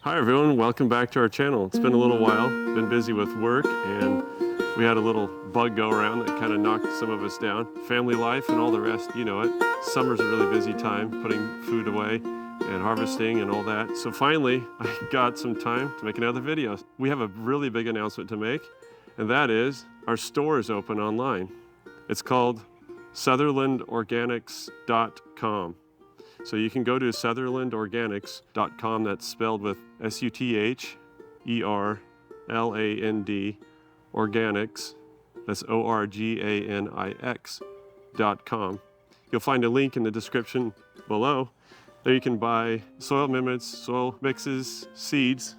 Hi everyone, welcome back to our channel. It's been a little while, been busy with work, and we had a little bug go around that kind of knocked some of us down. Family life and all the rest, you know it. Summer's a really busy time, putting food away and harvesting and all that. So finally, I got some time to make another video. We have a really big announcement to make, and that is our store is open online. It's called SutherlandOrganics.com. So you can go to SutherlandOrganics.com, that's spelled with S-U-T-H-E-R-L-A-N-D, Organics, that's O-R-G-A-N-I-X.com. You'll find a link in the description below. There you can buy soil amendments, soil mixes, seeds.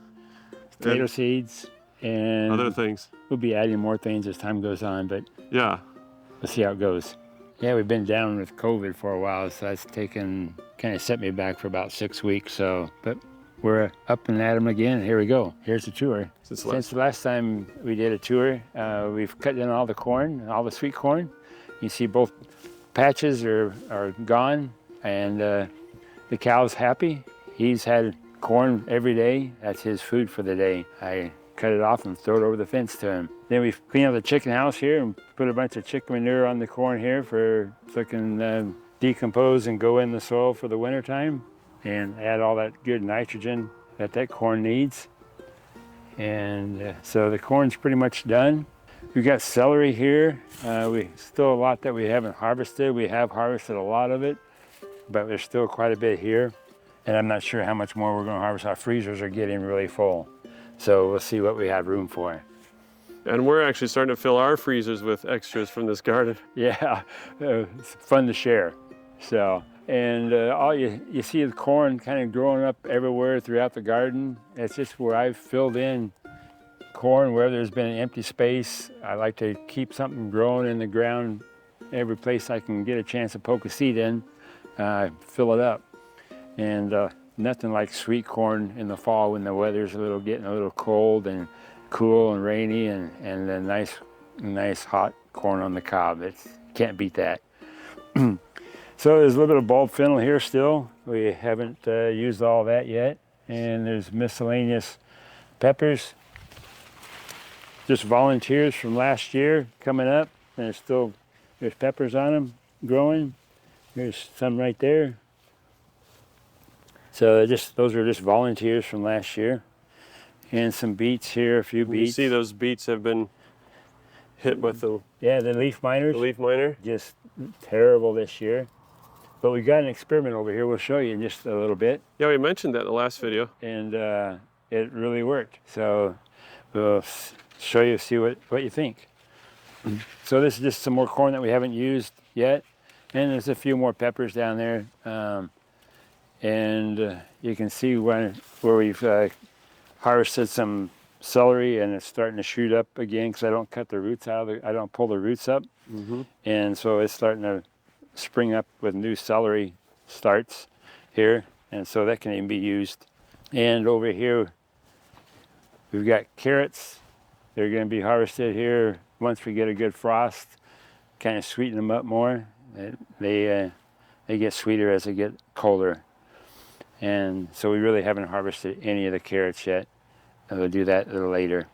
Potato seeds, and other things. We'll be adding more things as time goes on, but yeah, we'll see how it goes. Yeah, we've been down with COVID for a while, so that's kind of set me back for about 6 weeks. But we're up and at 'em again. Here we go. Here's the tour. Since the last time we did a tour, we've cut in all the corn, all the sweet corn. You see both patches are gone, and the cow's happy. He's had corn every day. That's his food for the day. I cut it off and throw it over the fence to him. Then we clean up the chicken house here and put a bunch of chicken manure on the corn here so it can decompose and go in the soil for the winter time and add all that good nitrogen that corn needs. And so the corn's pretty much done. We've got celery here. We still a lot that we haven't harvested. We have harvested a lot of it, but there's still quite a bit here. And I'm not sure how much more we're gonna harvest. Our freezers are getting really full. So we'll see what we have room for. And we're actually starting to fill our freezers with extras from this garden. Yeah, it's fun to share. So, and all you see the corn kind of growing up everywhere throughout the garden. It's just where I've filled in corn where there's been an empty space. I like to keep something growing in the ground every place I can get a chance to poke a seed in, fill it up. And nothing like sweet corn in the fall when the weather's getting a little cold and cool and rainy, and a nice hot corn on the cob. It can't beat that. So there's a little bit of bulb fennel here still. We haven't used all that yet. And there's miscellaneous peppers. Just volunteers from last year coming up. And there's peppers on them growing. There's some right there. So those are just volunteers from last year. And some beets here, a few beets. You see those beets have been hit with the leaf miners. The leaf miner. Just terrible this year. But we got an experiment over here. We'll show you in just a little bit. Yeah, we mentioned that in the last video. And it really worked. So we'll show you, see what you think. So this is just some more corn that we haven't used yet. And there's a few more peppers down there. And you can see where we've harvested some celery, and it's starting to shoot up again because I don't cut the roots out I don't pull the roots up. Mm-hmm. And so it's starting to spring up with new celery starts here, and so that can even be used. And over here we've got carrots. They're going to be harvested here once we get a good frost, kind of sweeten them up more. They get sweeter as they get colder. And so we really haven't harvested any of the carrots yet. We'll do that a little later.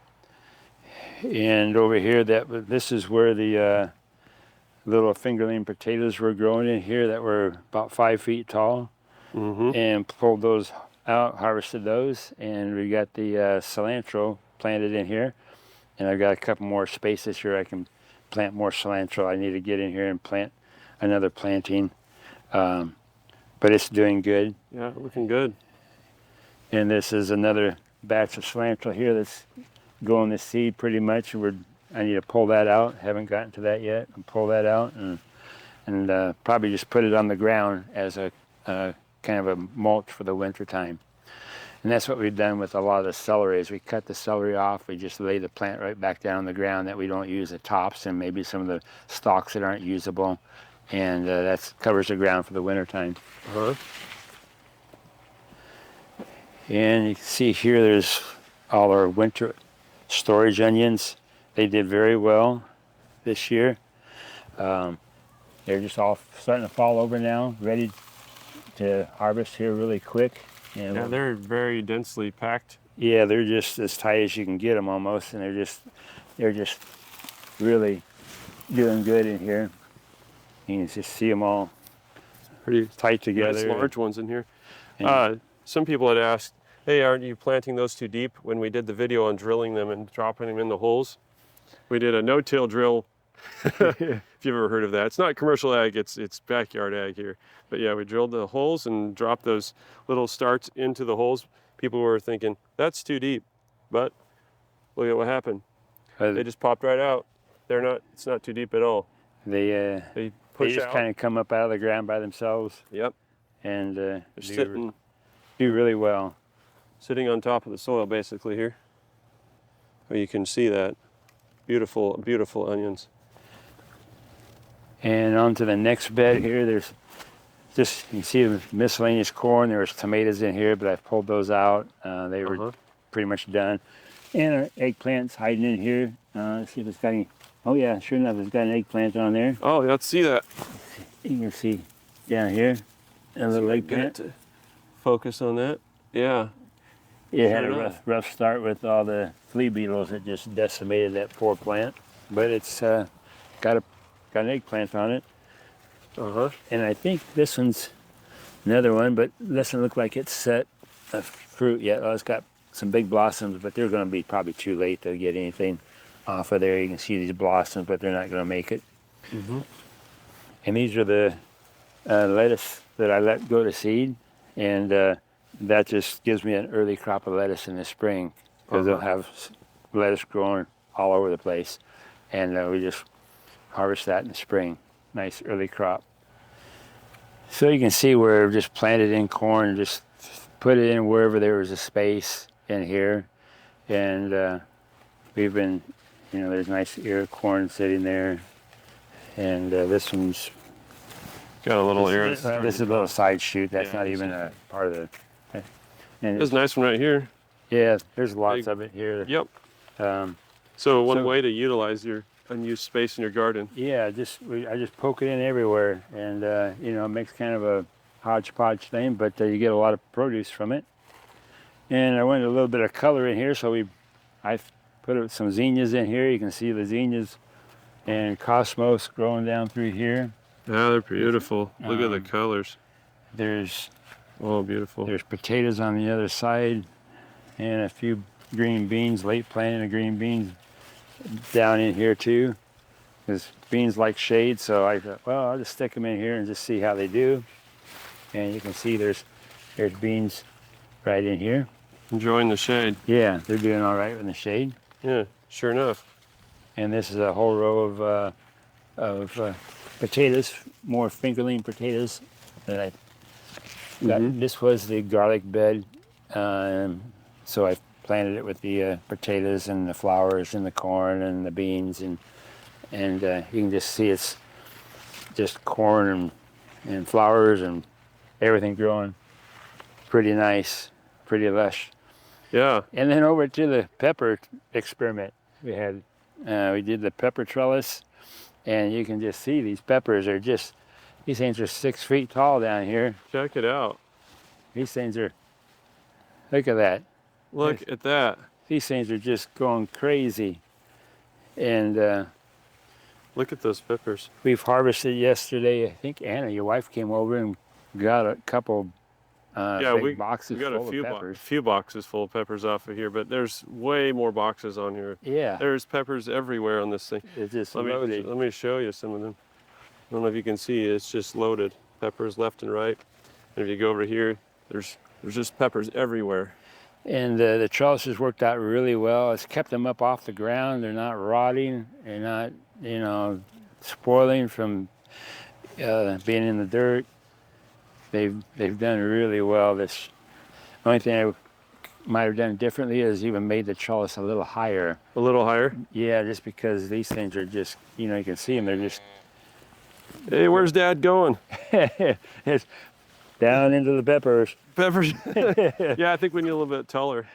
And over here, this is where the little fingerling potatoes were growing in here that were about 5 feet tall. Mm-hmm. And pulled those out, harvested those, and we got the cilantro planted in here. And I've got a couple more spaces here I can plant more cilantro. I need to get in here and plant another planting. But it's doing good. Yeah, looking good. And this is another batch of cilantro here that's going to seed pretty much. I need to pull that out. Haven't gotten to that yet. I'll pull that out and probably just put it on the ground as a kind of a mulch for the winter time. And that's what we've done with a lot of the celery. Is we cut the celery off. We just lay the plant right back down on the ground that we don't use the tops and maybe some of the stalks that aren't usable. And that covers the ground for the winter time. Uh-huh. And you can see here there's all our winter storage onions. They did very well this year. They're just all starting to fall over now, ready to harvest here really quick. And Yeah, they're very densely packed. yeah, they're just as tight as you can get them almost, and they're just really doing good in here. You can just see them all Pretty tight together. nice large ones in here. And- Some people had asked, hey, aren't you planting those too deep? When we did the video on drilling them and dropping them in the holes, we did a no-till drill. If you've ever heard of that. It's not commercial ag, it's backyard ag here. But yeah, we drilled the holes and dropped those little starts into the holes. People were thinking, that's too deep. But look at what happened. They just popped right out. It's not too deep at all. They push just out. kind of come up out of the ground by themselves. Yep. And They're do really well. sitting on top of the soil basically here. Oh, you can see that. Beautiful, beautiful onions. And on to the next bed here, there's just, you can see the miscellaneous corn. There was tomatoes in here, but I've pulled those out. They were pretty much done. And our eggplant's hiding in here. Let's see if it's got any, oh yeah, sure enough, it's got an eggplant on there. Oh, let's see that. You can see down here, a little Get eggplant. it to focus on that. Yeah. It had Sure a enough. rough start with all the flea beetles that just decimated that poor plant. But it's got an eggplant on it. And I think this one's another one, but it doesn't look like it's set a fruit yet. Oh, it's got some big blossoms, but they're going to be probably too late to get anything off of there. You can see these blossoms, but they're not going to make it. And these are the lettuce that I let go to seed, and that just gives me an early crop of lettuce in the spring, because they'll have lettuce growing all over the place, and we just harvest that in the spring. Nice early crop. So you can see where just planted in corn, just put it in wherever there was a space in here, and we've been, there's nice ear of corn sitting there, and this one's Got a little ear. this is a little side shoot. That's not even a part of the. And There's a nice one right here. yeah, there's lots of it here. Yep. Um, So one way to utilize your unused space in your garden. yeah, I just poke it in everywhere, and it makes kind of a hodgepodge thing, but you get a lot of produce from it. And I wanted a little bit of color in here, so I put some zinnias in here. You can see the zinnias and cosmos growing down through here. Yeah, they're beautiful. Look at the colors. There's Beautiful. There's potatoes on the other side, and a few green beans, late planting of green beans down in here too. Because beans like shade, so I thought, well, I'll just stick them in here and just see how they do. And you can see there's beans right in here. Enjoying the shade. Yeah, they're doing all right in the shade. Yeah, sure enough. And this is a whole row of potatoes, more fingerling potatoes that I got. This was the garlic bed, so I planted it with the potatoes and the flowers and the corn and the beans, and you can just see it's just corn and flowers and everything growing pretty nice, pretty lush. Yeah. And then over to the pepper experiment we had. We did the pepper trellis, and you can just see these peppers are just, these things are 6 feet tall down here. Check it out. These things are, look at that. Look at that. These things are just going crazy. And Look at those peppers. we've harvested yesterday. I think Anna, your wife, came over and got a couple big boxes we got full a few of peppers. few boxes full of peppers off of here, but there's way more boxes on here. Yeah, There's peppers everywhere on this thing. it's just Let loaded. me show you some of them. I don't know if you can see, it's just loaded. Peppers left and right. And if you go over here, there's just peppers everywhere. And the trellises worked out really well. It's kept them up off the ground. They're not rotting. They're not, spoiling from being in the dirt. They've done really well. The only thing I might have done differently is even made the trellis a little higher. A little higher. Yeah, just because these things are just, you can see them. They're just Hey, where's Dad going? it's down into the peppers. Peppers. Yeah, I think we need a little bit taller,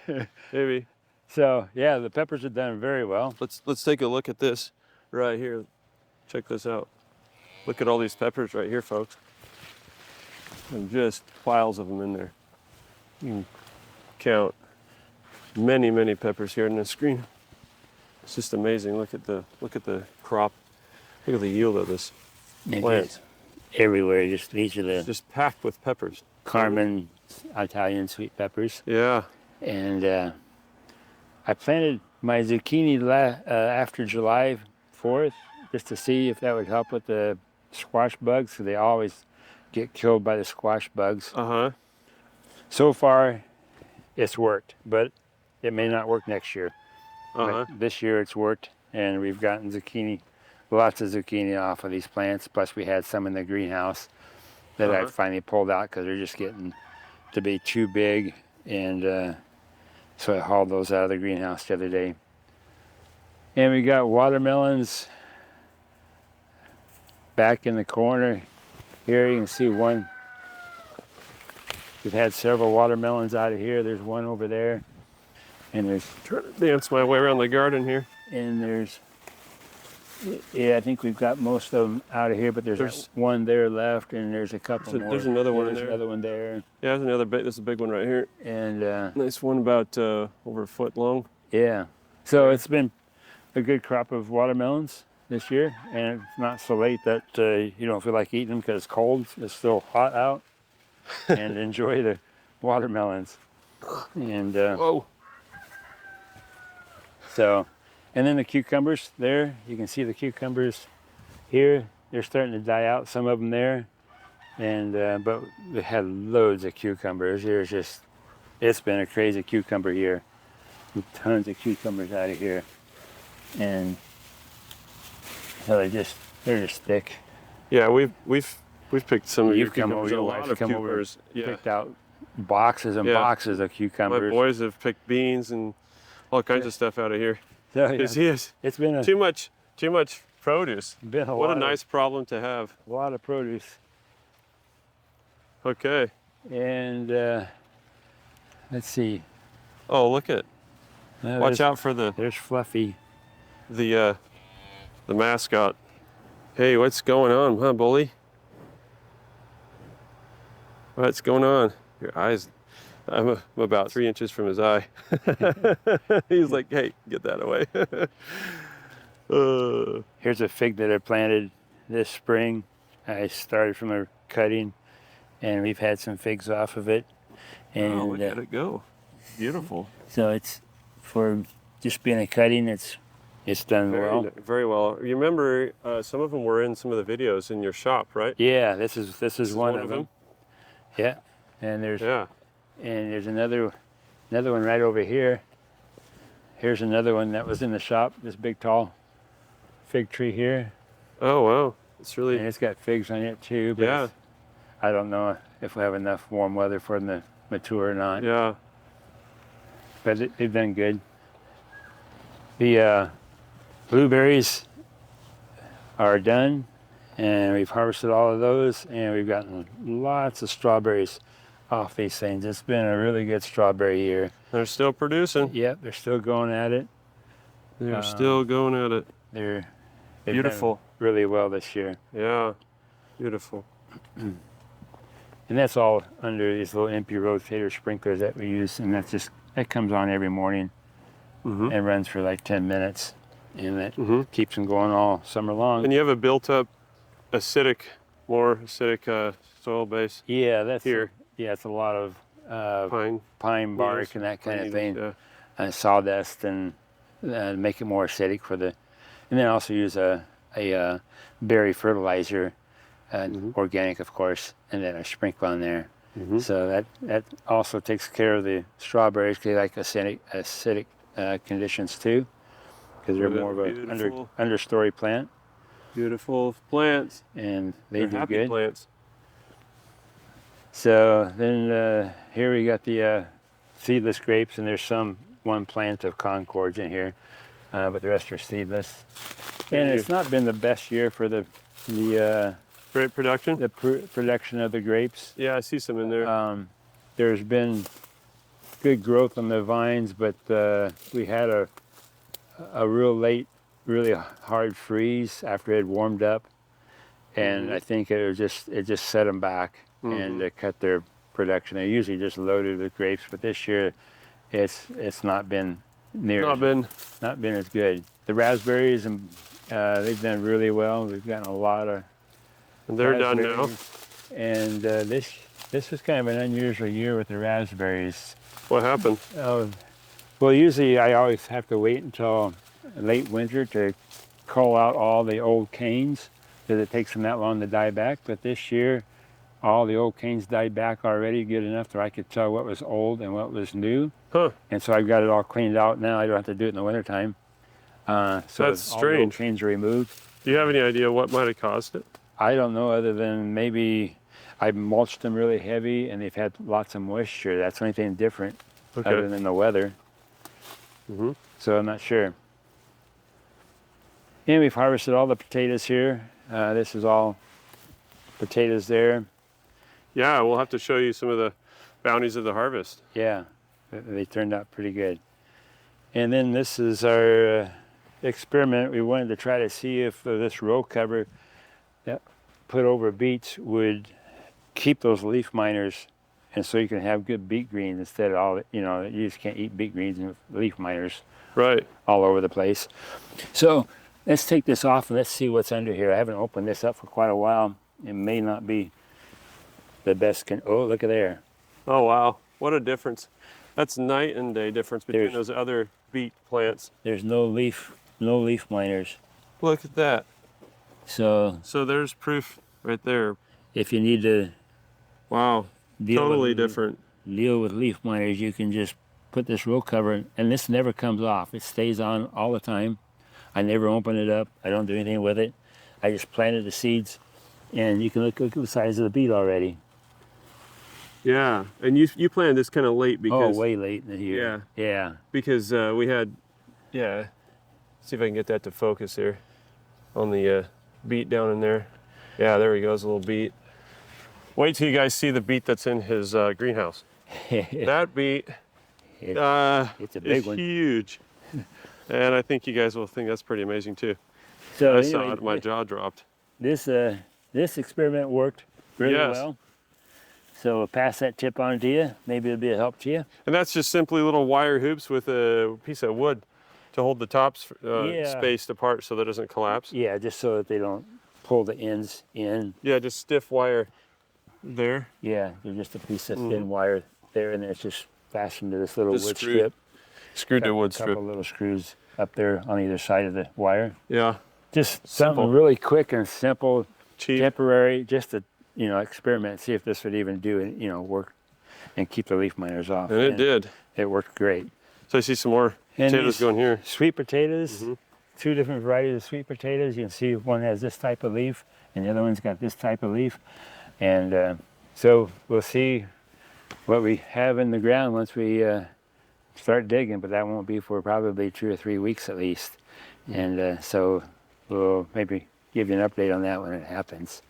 maybe. So yeah, the peppers have done very well. Let's take a look at this right here. Check this out. Look at all these peppers right here, folks. And just piles of them in there. Count many, many peppers here in the screen. It's just amazing. Look at the crop. Look at the yield of this plant. Everywhere. Just these are the Just packed with peppers. Carmen Italian sweet peppers. Yeah. And I planted my zucchini after July 4th just to see if that would help with the squash bugs. So they always get killed by the squash bugs. Uh-huh. So far, it's worked, but it may not work next year. Uh-huh. But this year it's worked, and we've gotten lots of zucchini off of these plants. Plus, we had some in the greenhouse that I finally pulled out because they're just getting to be too big, and so I hauled those out of the greenhouse the other day. And we got watermelons back in the corner. Here you can see one. We've had several watermelons out of here. There's one over there. And there's, Trying to dance my way around the garden here. and there's, yeah, I think we've got most of them out of here, but there's one there left, and there's a couple more. There's another one in There's there. another one there. Yeah, there's another big. There's a big one right here. And Nice one about over a foot long. yeah, so it's been a good crop of watermelons this year, and it's not so late that you don't feel like eating them because it's cold. It's still hot out, and enjoy the watermelons. And Whoa. so, and then the cucumbers there, you can see the cucumbers here. They're starting to die out, some of them there. And but we had loads of cucumbers. It's been a crazy cucumber year. Tons of cucumbers out of here. And so they're just thick. Yeah, we've picked some of your You've come over, cucumbers. your A wife's lot of come over, cucumbers. Yeah. picked out boxes and boxes of My cucumbers. boys have picked beans and all kinds of stuff out of here. So, Because yeah, he has it's been too much produce. been a What lot a nice problem to have. a lot of produce. Okay. And let's see. Oh, look at. Watch out for There's Fluffy. the mascot. Hey, what's going on, huh, bully? What's going on? Your eyes. I'm about 3 inches from his eye. He's like, hey, get that away. Here's a fig that I planted this spring. I started from a cutting, and we've had some figs off of it. And Oh, look at it go. Beautiful. so it's, for just being a cutting, it's done well. Very well. You remember some of them were in some of the videos in your shop, right? Yeah, this is one of them. Yeah, and there's Yeah. and there's another one right over here. Here's another one that was in the shop. This big tall fig tree here, Oh, wow. It's and really, it's got figs on it too. But yeah. I don't know if we have enough warm weather for them to mature or not. Yeah. But they've done good. The blueberries are done, and we've harvested all of those, and we've gotten lots of strawberries off these things. It's been a really good strawberry year. They're still producing. Yep, they're still going at it. They're still going at it. They've Beautiful. done really well this year. Yeah. Beautiful. And that's all under these little empty rotator sprinklers that we use, and that comes on every morning Mm-hmm. and runs for like 10 minutes, and that Mm-hmm. keeps them going all summer long. And you have a built-up more acidic soil base. Yeah, that's Here. it's a lot of Pine bark needles, and that kind pine of thing, needles, sawdust, and make it more acidic for the. And then also use a berry fertilizer, organic of course, and then I sprinkle on there. Mm-hmm. So that also takes care of the strawberries. They like acidic conditions too, because they're Look at more of that a beautiful- understory plant, Beautiful plants. and they They're do happy good. plants. So then here we got the seedless grapes, and there's one plant of Concords in here, but the rest are seedless. And it's not been the best year for the Great production. production of the grapes. Yeah, I see some in there. There's been good growth on the vines, but we had a real late, really hard freeze after it had warmed up, and I think it just set them back and cut their production. They're usually just loaded with grapes, but this year it's not been near Not been. as good. The raspberries and they've done really well. We've gotten a lot of And they're done now. And this is kind of an unusual year with the raspberries. What happened? Well, usually I always have to wait until late winter to cull out all the old canes because it takes them that long to die back. But this year, all the old canes died back already good enough that I could tell what was old and what was new. Huh. And so I've got it all cleaned out now. I don't have to do it in the wintertime. So That's all the old strange. canes are removed. Do you have any idea what might have caused it? I don't know, other than maybe I mulched them really heavy and they've had lots of moisture. That's the only thing different other than the weather. Mm-hmm. So I'm not sure. And we've harvested all the potatoes here. This is all potatoes there. Yeah, we'll have to show you some of the bounties of the harvest. Yeah, they turned out pretty good. And then this is our experiment. We wanted to try to see if this row cover that put over beets would keep those leaf miners, and so you can have good beet greens instead of all, you know, you just can't eat beet greens and leaf miners Right. all over the place. So let's take this off and let's see what's under here. I haven't opened this up for quite a while. It may not be the best. Oh, look at there. Oh, wow. What a difference. That's night and day difference between those other beet plants. There's no leaf miners. Look at that. So there's proof right there. if you need to Wow. Totally different. deal with leaf miners, you can just put this row cover, and this never comes off. It stays on all the time. I never open it up. I don't do anything with it. I just planted the seeds, and you can look at the size of the beet already. Yeah. And you planted this kind of late because... way late in the year. Yeah. Yeah. Because we had... Yeah. See if I can get that to focus here on the beet down in there. Yeah, there he goes, a little beet. Wait till you guys see the beet that's in his greenhouse. That beet it's a big is one. huge. And I think you guys will think that's pretty amazing too. So I saw it, my jaw dropped. This experiment worked really well. So we'll pass that tip on to you. Maybe it'll be a help to you. And that's just simply little wire hoops with a piece of wood to hold the tops spaced apart so that it doesn't collapse. Yeah, just so that they don't pull the ends in. Yeah, just stiff wire there. Yeah, there's just a piece of thin wire there, and it's just fastened to this little Just wood screwed. strip. Screwed to a wood A couple strip. little screws up there on either side of the wire. Yeah, Just Simple. something really quick and simple, cheap. temporary, just to experiment, see if this would even do it, work and keep the leaf miners off. And it did. It worked great. So I see some more And potatoes these going here. Sweet potatoes, two different varieties of sweet potatoes. You can see one has this type of leaf, and the other one's got this type of leaf. And so we'll see what we have in the ground once we start digging, but that won't be for probably 2 or 3 weeks at least. And so we'll maybe give you an update on that when it happens.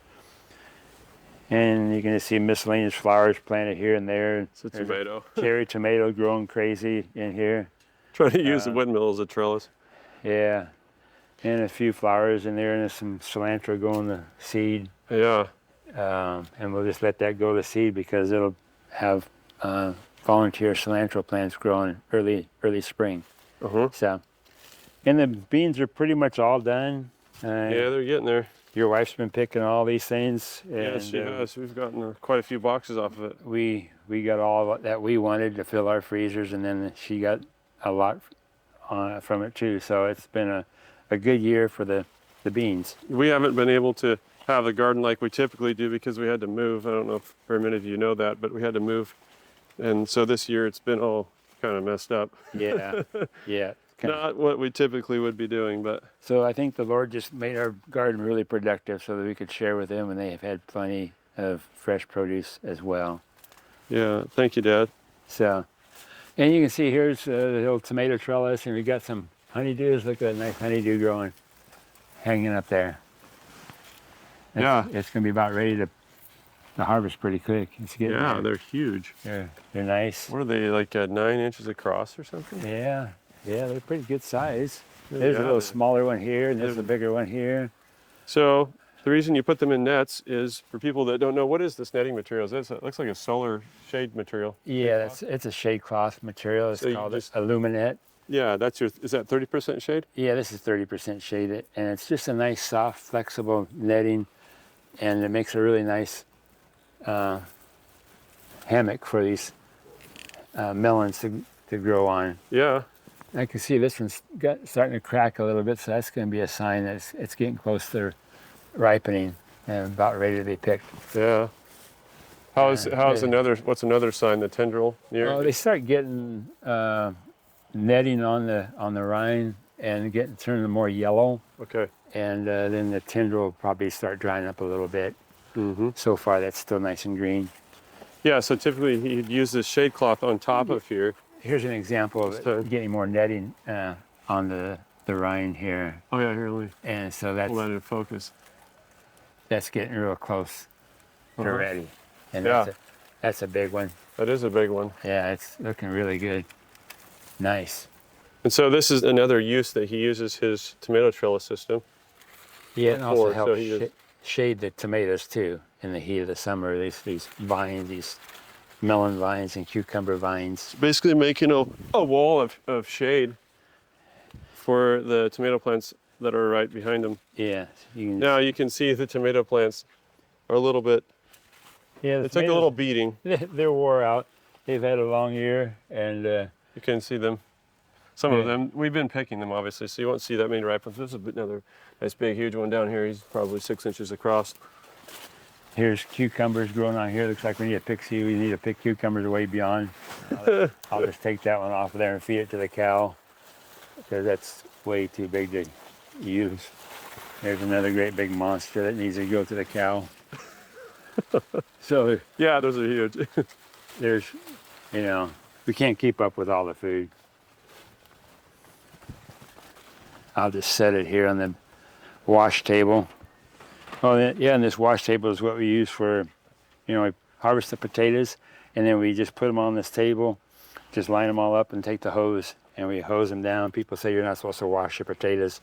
And you can just see miscellaneous flowers planted here and there. It's a There's tomato. Cherry tomato growing crazy in here. Trying to use the windmill as a trellis. Yeah. And a few flowers in there, and there's some cilantro going to seed. Yeah. And we'll just let that go to seed because it'll have volunteer cilantro plants growing early spring. So, and the beans are pretty much all done. Yeah, they're getting there. Your wife's been picking all these things. Yes, she has. We've gotten quite a few boxes off of it. We got all that we wanted to fill our freezers, and then she got a lot from it too. So it's been a good year for the beans. We haven't been able to have the garden like we typically do because we had to move. I don't know if very many of you know that, but we had to move. And so this year it's been all kind of messed up. Yeah, yeah. Not what we typically would be doing, but... So I think the Lord just made our garden really productive so that we could share with them, and they have had plenty of fresh produce as well. Yeah, thank you, Dad. So, and you can see here's the old tomato trellis, and we got some honeydews. Look at that nice honeydew growing, hanging up there. It's going to be about ready to harvest pretty quick. It's getting there. They're huge. They're nice. What are they, like 9 inches across or something? Yeah, they're pretty good size. There's a little smaller one here, and there's a bigger one here. So The reason you put them in nets is for people that don't know, what is this netting material? It looks like a solar shade material. Yeah, it's a shade cloth material. It's So you called just- aluminate. Yeah, is that 30% shade? Yeah, this is 30% shaded, and it's just a nice, soft, flexible netting, and it makes a really nice hammock for these melons to grow on. Yeah. I can see this one's starting to crack a little bit, so that's going to be a sign that it's getting close to ripening and about ready to be picked. Yeah. What's another sign? The tendril near? Oh, they start getting netting on the rind and turning more yellow, Okay. and then the tendril will probably start drying up a little bit. Mm-hmm. So far, that's still nice and green. Yeah, so typically he'd use this shade cloth on top of here. Here's an example of it getting more netting on the rind here, Oh yeah, here, let me and so pull that in focus. that's getting real close to Uh-huh. ready. And Yeah. that's a big one. That is a big one. Yeah, it's looking really good. Nice. And so this is another use that he uses his tomato trellis system. Yeah, and also Forward, so helps he just- shade the tomatoes too in the heat of the summer. These vines, these melon vines and cucumber vines. Basically making a wall of shade for the tomato plants that are right behind him. Yeah, you can. Now you can see the tomato plants are a little bit, Yeah, the they took a little beating. They're wore out. They've had a long year, and You can see them. Some of Yeah. them, we've been picking them obviously, so you won't see that many ripe ones. There's another nice big huge one down here. He's probably 6 inches across. here's cucumbers growing on here. Looks like we need to pick. We need to pick cucumbers way beyond. I'll just take that one off of there and feed it to the cow, because that's way too big to use. There's another great big monster that needs to go to the cow. So Yeah, those are huge. there's, we can't keep up with all the food. I'll just set it here on the wash table. Oh, yeah, and this wash table is what we use for, we harvest the potatoes, and then we just put them on this table, just line them all up and take the hose, and we hose them down. People say you're not supposed to wash your potatoes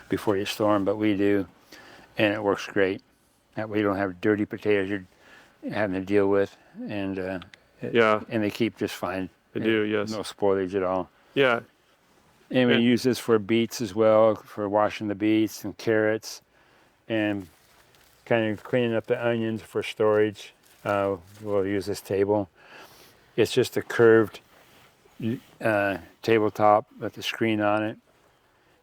before you store them, but we do, and it works great. That way you don't have dirty potatoes you're having to deal with, and Yeah, and they keep just fine. they do, yes. No spoilage at all. Yeah, And we And- use this for beets as well, for washing the beets and carrots, and kind of cleaning up the onions for storage. We'll use this table. It's just a curved tabletop with a screen on it,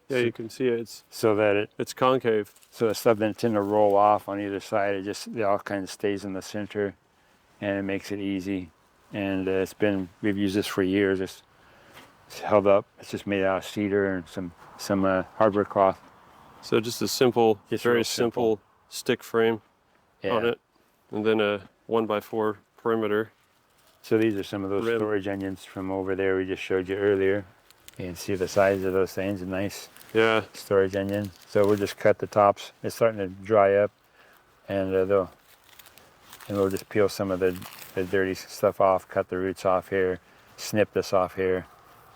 yeah, you can see it. so that It's concave. the stuff doesn't tend to roll off on either side. It all kind of stays in the center, and it makes it easy. And we've used this for years. It's held up. It's just made out of cedar and some hardware cloth. So just a simple, Just very real simple. simple stick frame on it, and then a 1x4 perimeter. So these are some of those Rim. storage onions from over there we just showed you earlier. You can see the size of those things, a nice Yeah, storage onion. So we'll just cut the tops. It's starting to dry up, and we'll just peel some of the dirty stuff off, cut the roots off here, snip this off here,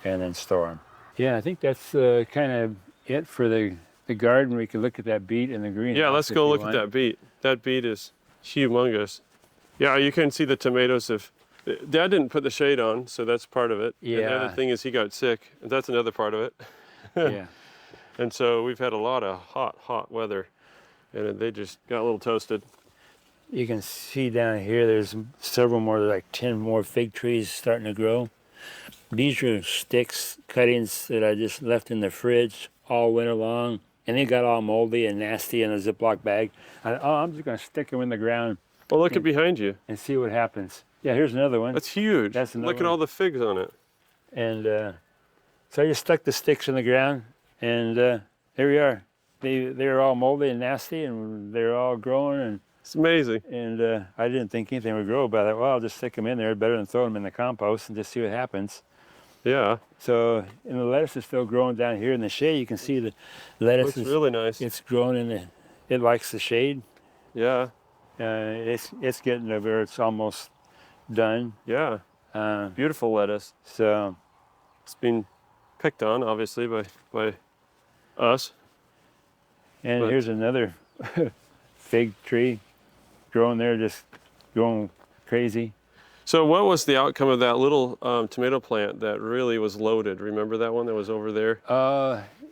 and then store them. Yeah, I think that's kind of it for the garden. We can look at that beet in the greenhouse. yeah. Let's if go you look at want. that beet. That beet is humongous. Yeah, you can see the tomatoes. Dad didn't put the shade on, so that's part of it. And the Yeah. other thing is he got sick, and that's another part of it. Yeah. And so we've had a lot of hot weather, and they just got a little toasted. You can see down here, there's several more, like 10 more fig trees starting to grow. These are sticks, cuttings that I just left in the fridge all winter long, and they got all moldy and nasty in a Ziploc bag. I'm just gonna stick them in the ground Well, look at behind you. and see what happens. Yeah, here's another one. That's huge. That's another Look at one. all the figs on it. And so I just stuck the sticks in the ground, and there we are. They're all moldy and nasty, and they're all growing, It's amazing. and I didn't think anything would grow, but I thought, well, I'll just stick them in there, better than throwing them in the compost and just see what happens. Yeah, So, and the lettuce is still growing down here in the shade. You can see the lettuce looks is really nice. it's growing it likes the shade. Yeah, It's getting to where it's almost done. yeah. Uh, Beautiful lettuce. so It's been picked on, obviously, by us. and But- here's another fig tree growing there, just going crazy. So what was the outcome of that little tomato plant that really was loaded? Remember that one that was over there?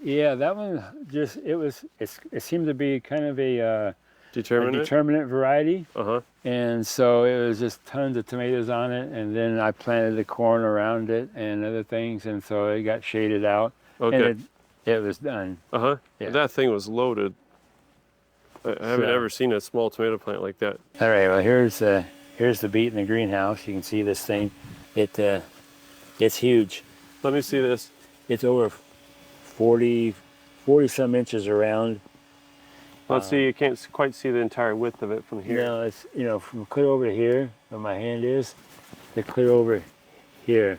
Yeah, that one just it seemed to be kind of a Determinate? determinate variety. Uh-huh. And so it was just tons of tomatoes on it, and then I planted the corn around it and other things, and so it got shaded out. Okay. And it was done. Uh-huh. Yeah. That thing was loaded. I haven't So- ever seen a small tomato plant like that. All right, well here's the beet in the greenhouse. You can see this thing. It's huge. Let me see this. It's over 40 some inches around. Let's see, you can't quite see the entire width of it from here. No, it's from clear over to here where my hand is, to clear over here.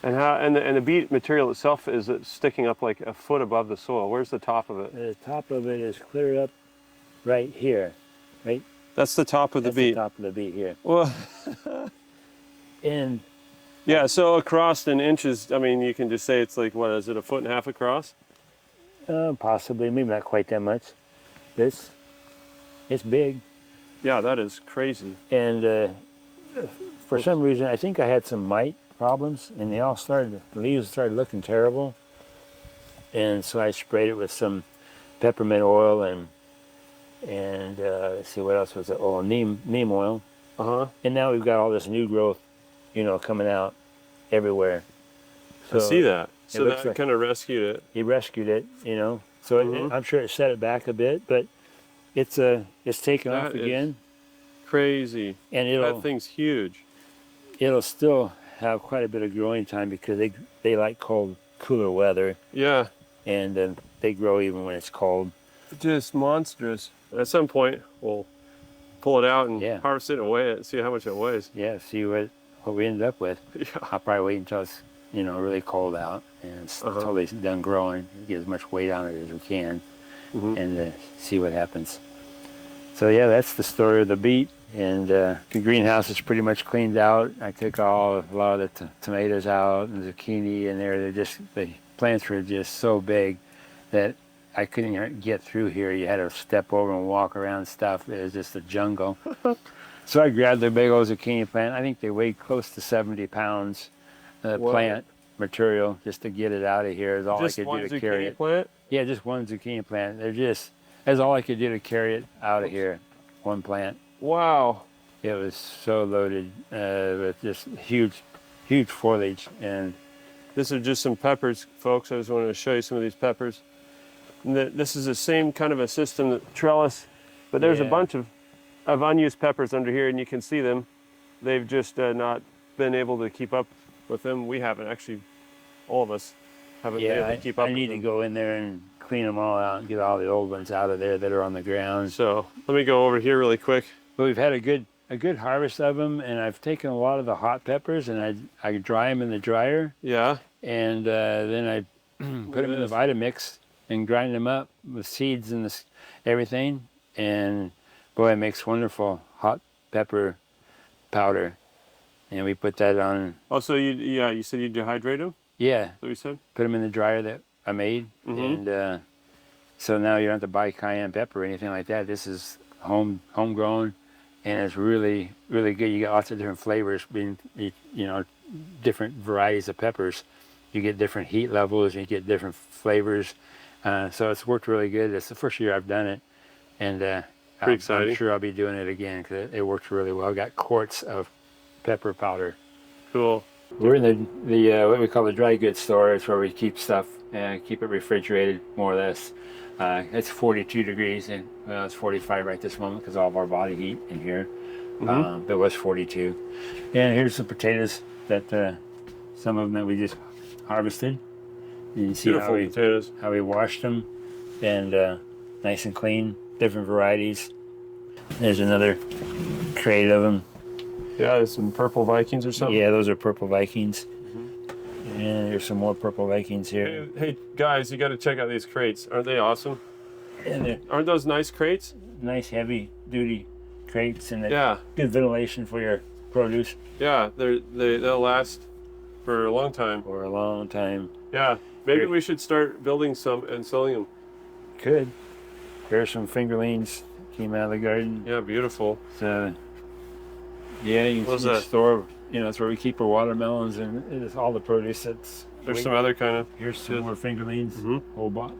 And how and the beet material itself is sticking up like a foot above the soil. Where's the top of it? The top of it is clear up right here, right? That's the top of the That's beet. the top of the beet here. Well, And yeah, so across in inches, I mean, you can just say it's like, what is it, 1.5 feet across? possibly, maybe not quite that much. It's big. Yeah, that is crazy. And for some reason, I think I had some mite problems, and the leaves started looking terrible. And so I sprayed it with some peppermint oil and let's see, what else was it? Oh, neem oil. Uh-huh. And now we've got all this new growth, coming out everywhere. I see that. So looks that like- kind of rescued it. He rescued it, So I'm sure it set it back a bit, but it's taken off That is again, Crazy. and That thing's huge. it'll still have quite a bit of growing time because they like cooler weather, Yeah, and they grow even when it's cold. just monstrous. At some point, we'll pull it out and Yeah. harvest it and weigh it, see how much it weighs. Yeah, see what we ended up with. Yeah. I'll probably wait until it's really cold out and it's totally done growing. Get as much weight on it as we can, and see what happens. So yeah, that's the story of the beet. And the greenhouse is pretty much cleaned out. I took a lot of the tomatoes out and zucchini in there. The plants were just so big that I couldn't even get through here. You had to step over and walk around stuff. It was just a jungle. So I grabbed the big old zucchini plant. I think they weighed close to 70 pounds. Plant material just to get it out of here is all Just I could one do to carry zucchini it. plant? Yeah, just one zucchini plant. That's all I could do to carry it out of here. One plant. Wow. It was so loaded with just huge foliage. And This is just some peppers, folks. I just wanted to show you some of these peppers. And this is the same kind of a system that Trellis, but there's a Yeah. bunch of unused peppers under here, and you can see them. They've just not been able to keep up with them. We haven't actually, all of us haven't been able to keep up I need with to them. go in there and clean them all out and get all the old ones out of there that are on the ground. So let me go over here really quick. But we've had a good harvest of them, and I've taken a lot of the hot peppers and I dry them in the dryer, Yeah. and then I put them in the this. Vitamix and grind them up with seeds and everything, and boy, it makes wonderful hot pepper powder. And we put that on. Oh, so you said you dehydrate them? Yeah, Is that what you said? put them in the dryer that I made, and so now you don't have to buy cayenne pepper or anything like that. This is homegrown, and it's really good. You get lots of different flavors, being different varieties of peppers. You get different heat levels, you get different flavors. So it's worked really good. It's the first year I've done it, and Pretty exciting. I'm sure I'll be doing it again because it works really well. I got quarts of pepper powder. Cool. We're in the what we call the dry goods store. It's where we keep stuff and keep it refrigerated, more or less. It's 42 degrees, and it's 45 right this moment because all of our body heat in here. It was 42. And here's some potatoes that some of them that we just harvested. You can see Beautiful potatoes. how we washed them, and nice and clean, different varieties. There's another crate of them. Yeah, there's some purple Vikings or something. Yeah, those are purple Vikings. And there's some more purple Vikings here. Hey guys, you got to check out these crates. Aren't they awesome? And they're Aren't those nice crates? nice, heavy-duty crates, and Yeah. good ventilation for your produce Yeah, they'll last for a long time. for a long time. Yeah, maybe Great. we should start building some and selling them. Could. There's some fingerlings came out of the garden. Yeah, beautiful. So, yeah, you What was can that? store, it's where we keep our watermelons and it's all the produce that's. There's some other kind of. Here's some more fingerlings. Mhm. Whole bot.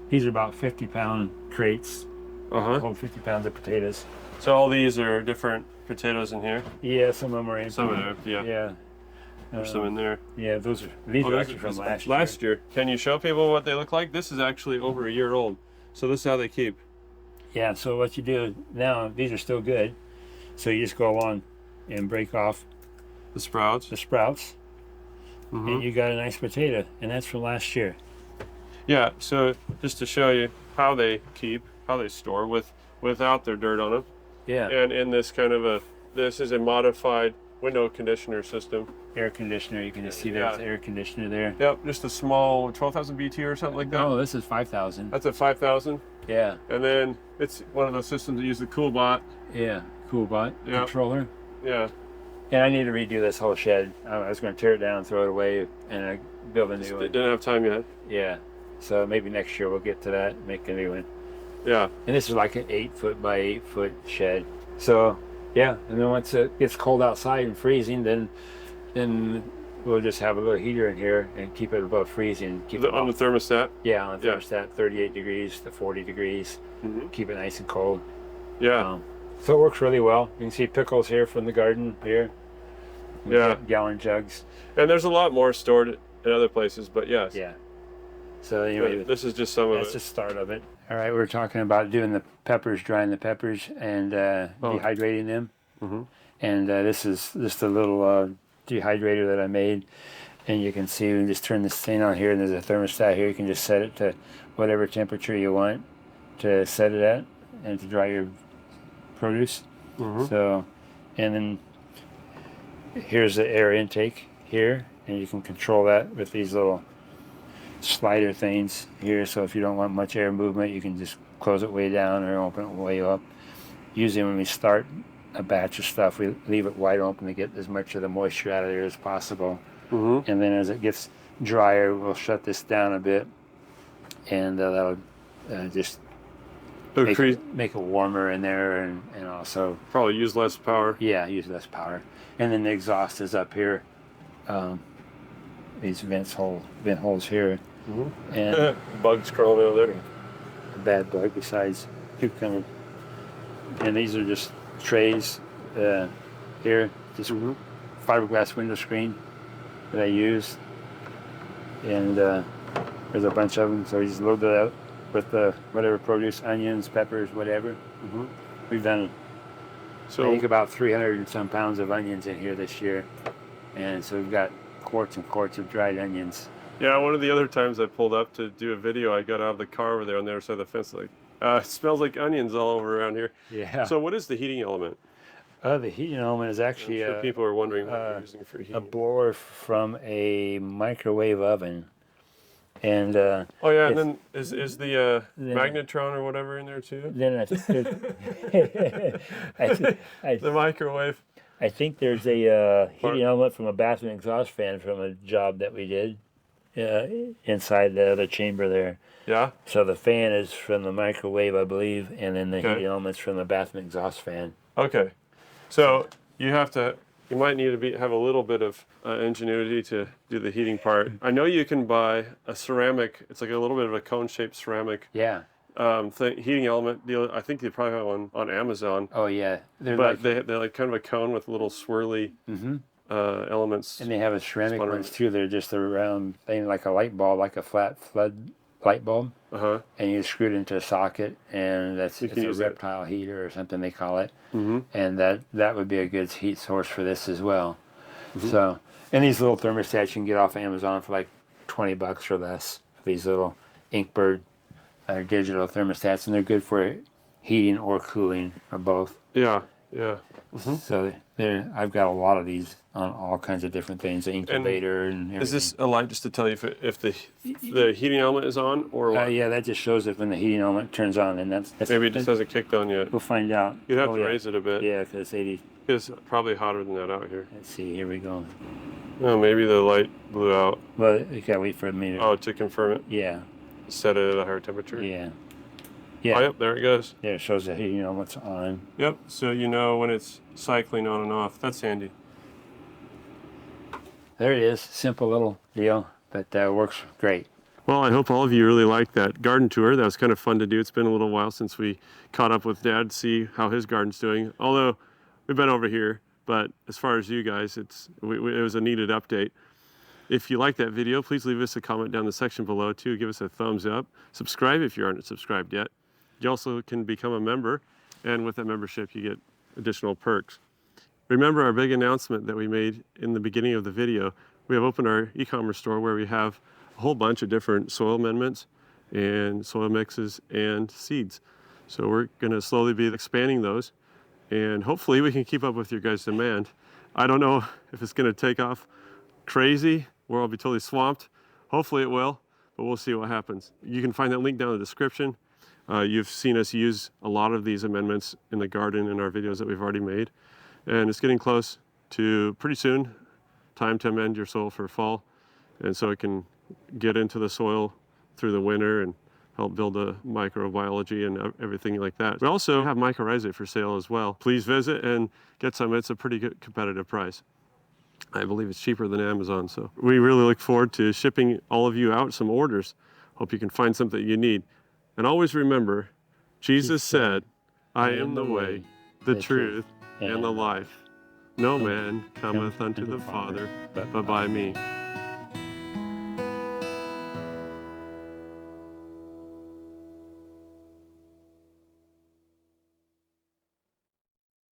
These are about 50-pound crates. Uh-huh. Hold 50 pounds of potatoes. So all these are different potatoes in here. Yeah, some of them are empty. Some of them, yeah. Yeah. There's some in there. Yeah, these are those actually from last year. Last year. Can you show people what they look like? This is actually over a year old. So this is how they keep. Yeah, so what you do now, these are still good. So you just go along and break off The sprouts. the sprouts, Mhm. and you got a nice potato, and that's from last year. Yeah, so just to show you how they keep, how they store without their dirt on them. Yeah, And in this kind of this is a modified window conditioner system. air conditioner. You can just see there's Yeah. air conditioner there. Yep, just a small 12,000 BT or something like that. Oh, this is 5,000. That's at 5,000. Yeah, And then it's one of those systems that use the CoolBot. yeah, cool bot Yeah. controller. Yeah. And I need to redo this whole shed. I was going to tear it down, throw it away, and build a new They one. didn't have time yet. Yeah, so maybe next year we'll get to that, make a new one. Yeah. And this is like an 8-foot by 8-foot shed. So yeah, and then once it gets cold outside and freezing, then we'll just have a little heater in here and keep it above freezing. Keep it On the thermostat. yeah, on the Yeah. thermostat, 38 degrees to 40 degrees. Mhm. Keep it nice and cold. Yeah. So it works really well. You can see pickles here from the garden here. Yeah. Gallon jugs. And there's a lot more stored in other places, but yes. Yeah. So anyway, But this is just some of that's it. the start of it. All right, we're talking about doing the peppers, drying the peppers, and dehydrating them. Mhm. And this is just a little dehydrator that I made. And you can see, we just turn this thing on here, and there's a thermostat here. You can just set it to whatever temperature you want to set it at, and to dry your produce. Mhm. So, and then here's the air intake here, and you can control that with these little slider things here. So if you don't want much air movement, you can just close it way down or open it way up. Usually when we start a batch of stuff, we leave it wide open to get as much of the moisture out of there as possible. Mhm. And then as it gets drier, we'll shut this down a bit, and that'll just make it warmer in there, and also Probably use less power. use less power. And then the exhaust is up here. These vent holes here, Mhm. and Bugs crawling over there. a bad bug besides cucumber. And these are just trays here, just Mhm. fiberglass window screen that I use. And there's a bunch of them, so we just load it up with whatever produce, onions, peppers, whatever. Mhm. We've done, I So think, about 300 and some pounds of onions in here this year. And so we've got quarts and quarts of dried onions. yeah, one of the other times I pulled up to do a video, I got out of the car over there on the other side of the fence. Like, it smells like onions all over around here. Yeah. So what is the heating element? The heating element is I'm actually sure people are wondering what you're using for a heating. blower from a microwave oven. And Oh yeah, and it's- then is the Then- magnetron or whatever in there too? then The microwave. I think there's a heating element from a bathroom exhaust fan from a job that we did inside the other chamber there. Yeah. So the fan is from the microwave, I believe, and then the Okay. heating element's from the bathroom exhaust fan. Okay. So you might need to have a little bit of ingenuity to do the heating part. I know you can buy a ceramic. It's like a little bit of a cone-shaped ceramic Yeah. heating element deal. I think they probably have one on Amazon. Oh yeah. They're But they're like kind of a cone with little swirly elements. and they have a ceramic Spun ones too. They're just a round thing, like a light bulb, like a flat flood light bulb, Uh-huh. and you screw it into a socket, and it's can a use that. reptile heater or something they call it. Mm-hmm. And that would be a good heat source for this as well. So, and these little thermostats you can get off Amazon for like $20 or less. These little Inkbird digital thermostats, and they're good for heating or cooling or both. Yeah. Yeah. So I've got a lot of these on all kinds of different things, the incubator and everything. Is this a light just to tell you if the heating element is on or what? Yeah, that just shows it when the heating element turns on, and that's Maybe it just hasn't kicked on yet. We'll find out. You'd have to yeah. raise it a bit. Yeah, because it's 80. It's probably hotter than that out here. Let's see. Here we go. Oh, maybe the light blew out. Well, you gotta wait for a minute. Oh, to confirm it, Yeah, set it at a higher temperature. yeah. Yeah. Oh, yep, there it goes. Yeah, it shows that, you know, what's on. Yep, so you know when it's cycling on and off. That's handy. There it is. Simple little deal, but works great. Well, I hope all of you really liked that garden tour. That was kind of fun to do. It's been a little while since we caught up with Dad to see how his garden's doing. Although we've been over here, but as far as you guys, it was a needed update. If you like that video, please leave us a comment down the section below too. Give us a thumbs up. Subscribe if you aren't subscribed yet. You also can become a member, and with that membership, you get additional perks. Remember our big announcement that we made in the beginning of the video. We have opened our e-commerce store where we have a whole bunch of different soil amendments and soil mixes and seeds. So we're going to slowly be expanding those, and hopefully we can keep up with your guys' demand. I don't know if it's going to take off crazy where I'll be totally swamped. Hopefully it will, but we'll see what happens. You can find that link down in the description. You've seen us use a lot of these amendments in the garden in our videos that we've already made. And it's getting close to pretty soon, time to amend your soil for fall. And so it can get into the soil through the winter and help build a microbiology and everything like that. We also have mycorrhizae for sale as well. Please visit and get some. It's a pretty good competitive price. I believe it's cheaper than Amazon. So we really look forward to shipping all of you out some orders. Hope you can find something you need. And always remember, Jesus said, I am the way, the truth, and the life. No man cometh unto the Father but by me.